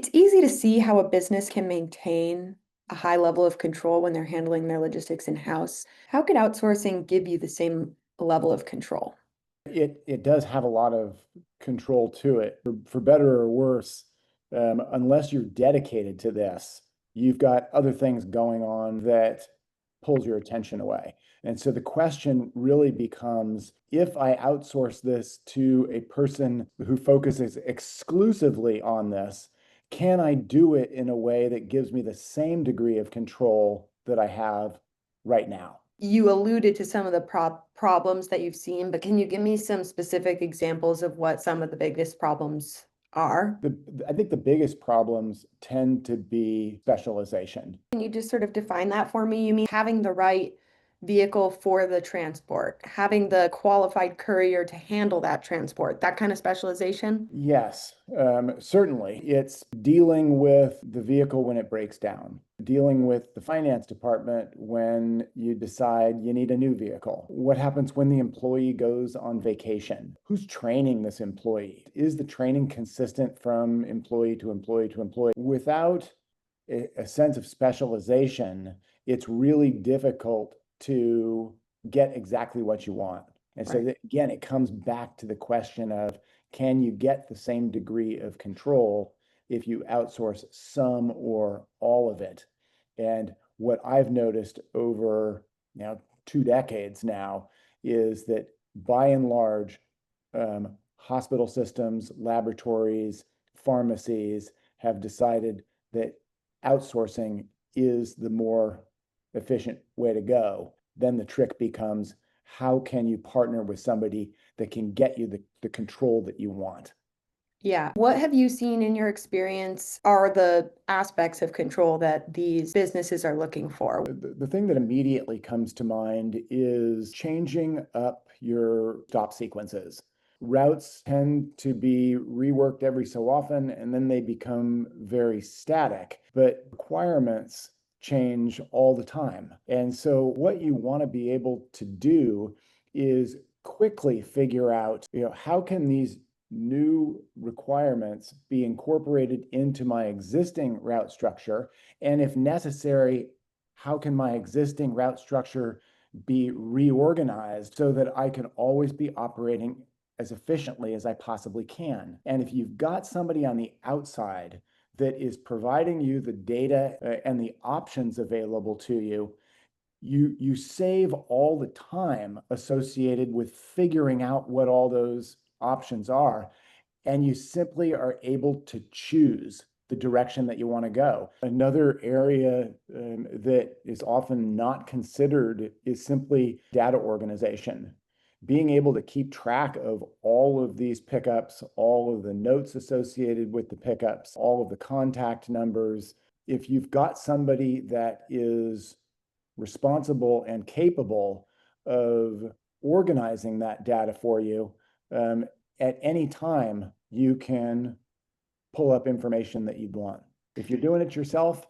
It's easy to see how a business can maintain a high level of control when they're handling their logistics in-house. How could outsourcing give you the same level of control? It does have a lot of control to it, for better or worse. Unless you're dedicated to this, you've got other things going on that pulls your attention away. And so the question really becomes, if I outsource this to a person who focuses exclusively on this, can I do it in a way that gives me the same degree of control that I have right now? You alluded to some of the problems that you've seen, but can you give me some specific examples of what some of the biggest problems are? I think the biggest problems tend to be specialization. Can you just sort of define that for me? You mean having the right vehicle for the transport, having the qualified courier to handle that transport, that kind of specialization? Yes, certainly. It's dealing with the vehicle when it breaks down, dealing with the finance department when you decide you need a new vehicle. What happens when the employee goes on vacation? Who's training this employee? Is the training consistent from employee to employee to employee? Without a sense of specialization, it's really difficult to get exactly what you want. And so Right. that, again, it comes back to the question of, can you get the same degree of control if you outsource some or all of it? And what I've noticed over 2 decades now is that by and large, hospital systems, laboratories, pharmacies have decided that outsourcing is the more efficient way to go. Then the trick becomes, how can you partner with somebody that can get you the control that you want? Yeah. What have you seen in your experience are the aspects of control that these businesses are looking for? The thing that immediately comes to mind is changing up your stop sequences. Routes tend to be reworked every so often, and then they become very static, but requirements change all the time. And so what you want to be able to do is quickly figure out, how can these new requirements be incorporated into my existing route structure? And if necessary, how can my existing route structure be reorganized so that I can always be operating as efficiently as I possibly can? And if you've got somebody on the outside that is providing you the data and the options available to you, you save all the time associated with figuring out what all those options are, and you simply are able to choose the direction that you want to go. Another area that is often not considered is simply data organization. Being able to keep track of all of these pickups, all of the notes associated with the pickups, all of the contact numbers. If you've got somebody that is responsible and capable of organizing that data for you, at any time, you can pull up information that you'd want. If you're doing it yourself,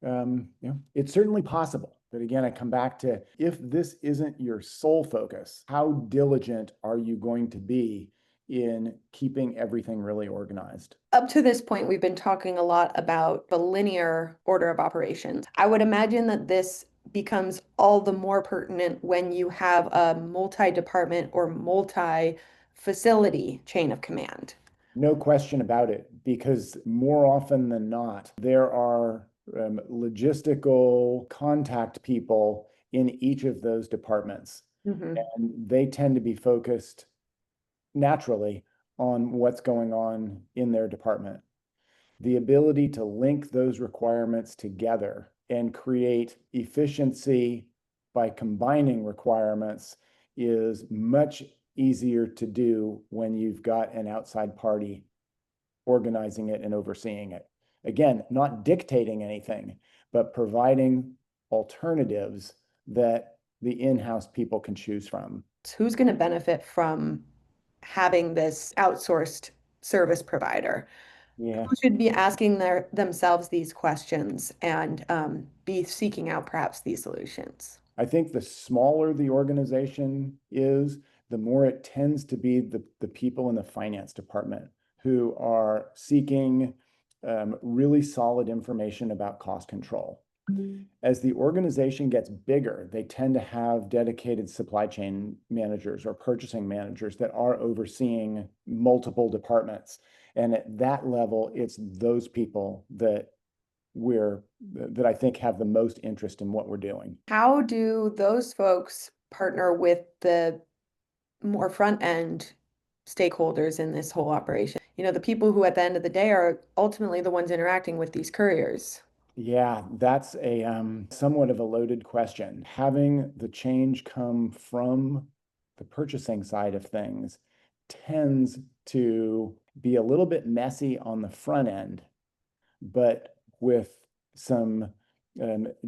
it's certainly possible. But again, I come back to, if this isn't your sole focus, how diligent are you going to be in keeping everything really organized? Up to this point, we've been talking a lot about the linear order of operations. I would imagine that this becomes all the more pertinent when you have a multi-department or multi-facility chain of command. No question about it, because more often than not, there are logistical contact people in each of those departments, Mhm. and they tend to be focused naturally on what's going on in their department. The ability to link those requirements together and create efficiency by combining requirements is much easier to do when you've got an outside party organizing it and overseeing it. Again, not dictating anything, but providing alternatives that the in-house people can choose from. Who's going to benefit from having this outsourced service provider? Yeah, Who should be asking themselves these questions and be seeking out perhaps these solutions? I think the smaller the organization is, the more it tends to be the people in the finance department who are seeking really solid information about cost control. As the organization gets bigger, they tend to have dedicated supply chain managers or purchasing managers that are overseeing multiple departments. And at that level, it's those people that I think have the most interest in what we're doing. How do those folks partner with the more front end stakeholders in this whole operation? The people who at the end of the day are ultimately the ones interacting with these couriers. Yeah, that's a somewhat of a loaded question. Having the change come from the purchasing side of things tends to be a little bit messy on the front end, but with some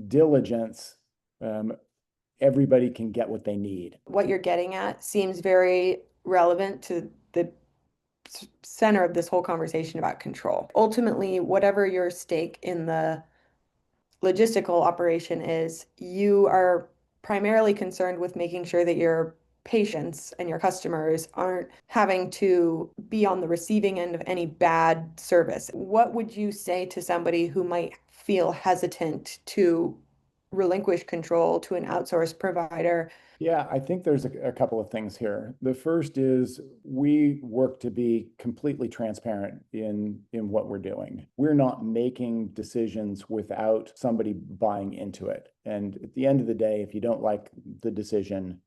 diligence, um, everybody can get what they need. What you're getting at seems very relevant to the center of this whole conversation about control. Ultimately, whatever your stake in the logistical operation is, you are primarily concerned with making sure that your patients and your customers aren't having to be on the receiving end of any bad service. What would you say to somebody who might feel hesitant to relinquish control to an outsourced provider? Yeah, I think there's a couple of things here. The first is we work to be completely transparent in what we're doing. We're not making decisions without somebody buying into it. And at the end of the day, if you don't like the decision,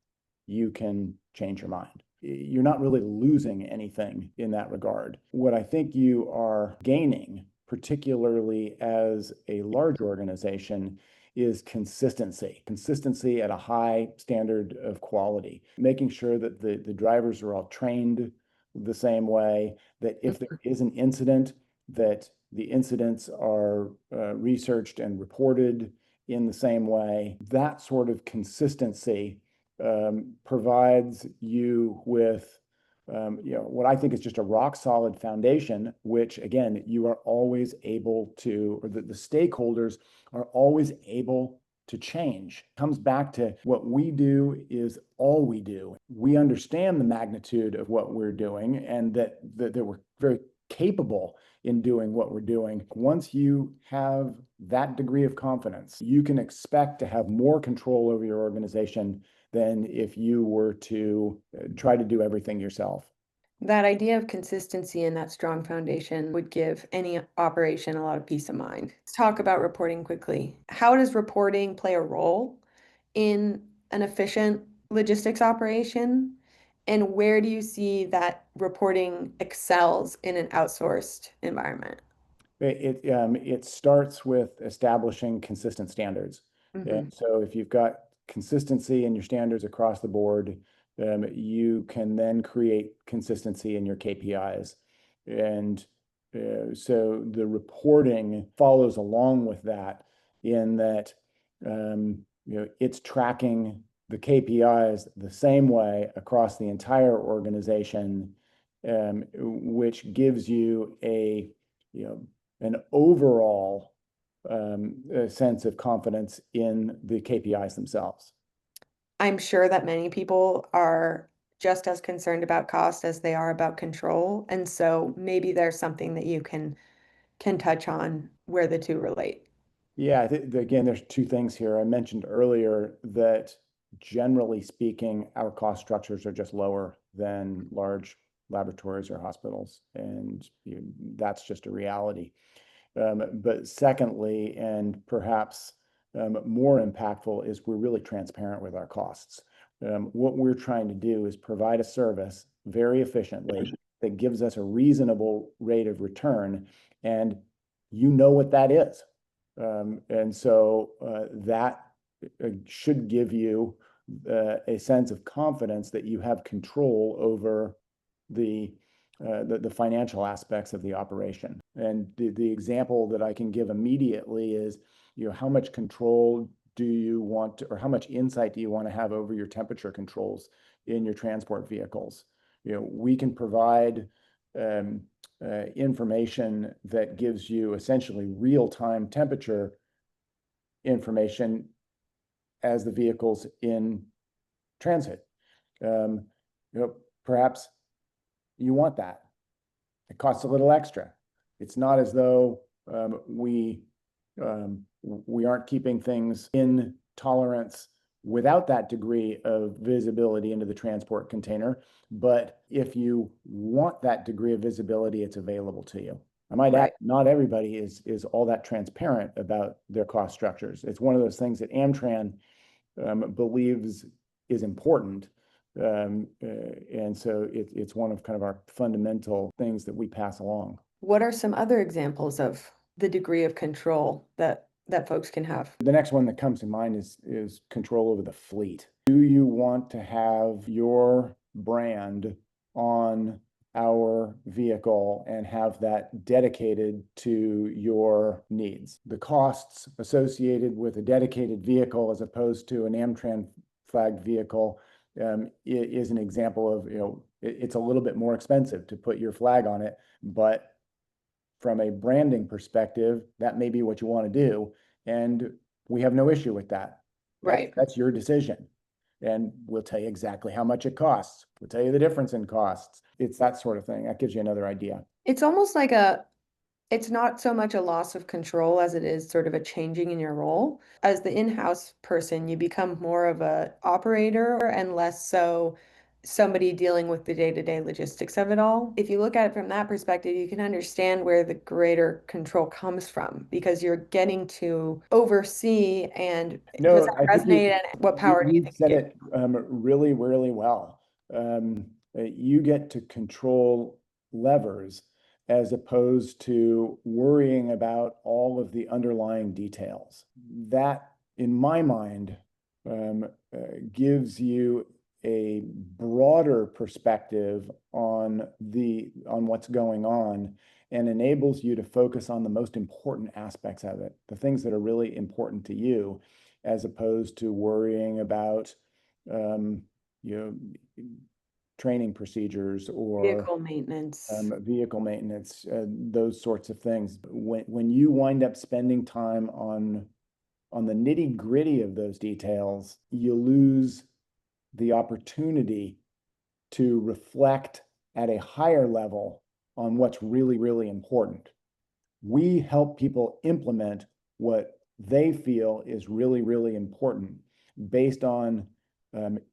you can change your mind. You're not really losing anything in that regard. What I think you are gaining, particularly as a large organization, is consistency at a high standard of quality, making sure that the drivers are all trained the same way, that if there is an incident, that the incidents are researched and reported in the same way. That sort of consistency provides you with what I think is just a rock solid foundation, which again, you are always able to, or the stakeholders are always able to change. It comes back to what we do is all we do. We understand the magnitude of what we're doing and that we're very capable in doing what we're doing. Once you have that degree of confidence, you can expect to have more control over your organization than if you were to try to do everything yourself. That idea of consistency and that strong foundation would give any operation a lot of peace of mind. Let's talk about reporting quickly. How does reporting play a role in an efficient logistics operation? And where do you see that reporting excels in an outsourced environment? It starts with establishing consistent standards. And Mhm. so if you've got consistency in your standards across the board, you can then create consistency in your KPIs. And so the reporting follows along with that in that it's tracking the KPIs the same way across the entire organization, which gives you you know, an overall sense of confidence in the KPIs themselves. I'm sure that many people are just as concerned about cost as they are about control. And so maybe there's something that you can touch on where the two relate. Yeah, again, there's two things here. I mentioned earlier that generally speaking, our cost structures are just lower than large laboratories or hospitals, and that's just a reality. But secondly, and perhaps more impactful, is we're really transparent with our costs. What we're trying to do is provide a service very efficiently that gives us a reasonable rate of return, and you know what that is. And so that should give you a sense of confidence that you have control over the the financial aspects of the operation. And the example that I can give immediately is, how much control do you want to, or how much insight do you want to have over your temperature controls in your transport vehicles? We can provide um, information that gives you essentially real-time temperature information as the vehicle's in transit. Um, Perhaps you want that. It costs a little extra. It's not as though we aren't keeping things in tolerance without that degree of visibility into the transport container. But if you want that degree of visibility, it's available to you. I might add, Right. not everybody is all that transparent about their cost structures. It's one of those things that Am-Tran believes is important. And so it's one of kind of our fundamental things that we pass along. What are some other examples of the degree of control that folks can have? The next one that comes to mind is control over the fleet. Do you want to have your brand on our vehicle and have that dedicated to your needs? The costs associated with a dedicated vehicle as opposed to an Am-Tran flagged vehicle is an example of, it's a little bit more expensive to put your flag on it, but from a branding perspective, that may be what you want to do. And we have no issue with that. Right. That's your decision. And we'll tell you exactly how much it costs. We'll tell you the difference in costs. It's that sort of thing. That gives you another idea. It's almost like it's not so much a loss of control as it is sort of a changing in your role. As the in-house person, you become more of a operator and less so somebody dealing with the day-to-day logistics of it all. If you look at it from that perspective, you can understand where the greater control comes from because you're getting to oversee. And does No, that I think resonate? And what power do you you think said it gives? it really, really well. You get to control levers as opposed to worrying about all of the underlying details. That, in my mind, gives you a broader perspective on what's going on and enables you to focus on the most important aspects of it, the things that are really important to you, as opposed to worrying about um, you know training procedures or Vehicle maintenance. vehicle maintenance, those sorts of things. When you wind up spending time on the nitty gritty of those details, you lose the opportunity to reflect at a higher level on what's really, really important. We help people implement what they feel is really, really important based on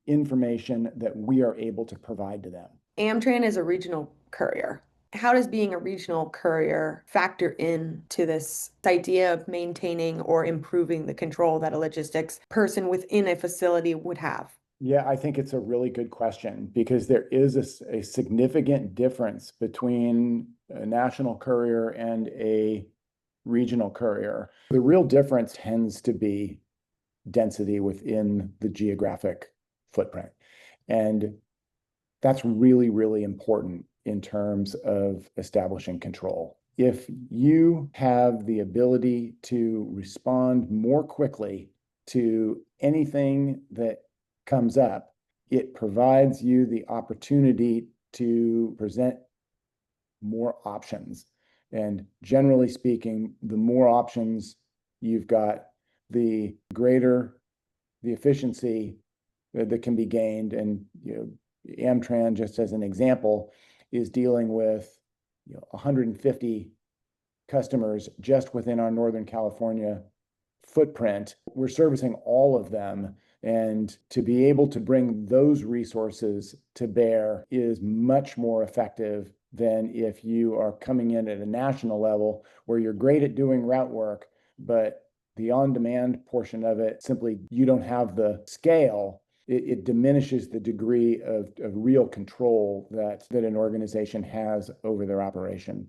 information that we are able to provide to them. Am-Tran is a regional courier. How does being a regional courier factor into this idea of maintaining or improving the control that a logistics person within a facility would have? Yeah, I think it's a really good question because there is a significant difference between a national courier and a regional courier. The real difference tends to be density within the geographic footprint. And that's really, really important in terms of establishing control. If you have the ability to respond more quickly to anything that comes up, it provides you the opportunity to present more options. And generally speaking, the more options you've got, the greater the efficiency that can be gained. And Am-Tran, just as an example, is dealing with 150 customers just within our Northern California footprint. We're servicing all of them. And to be able to bring those resources to bear is much more effective than if you are coming in at a national level where you're great at doing route work, but the on-demand portion of it, simply you don't have the scale. It diminishes the degree of real control that an organization has over their operation.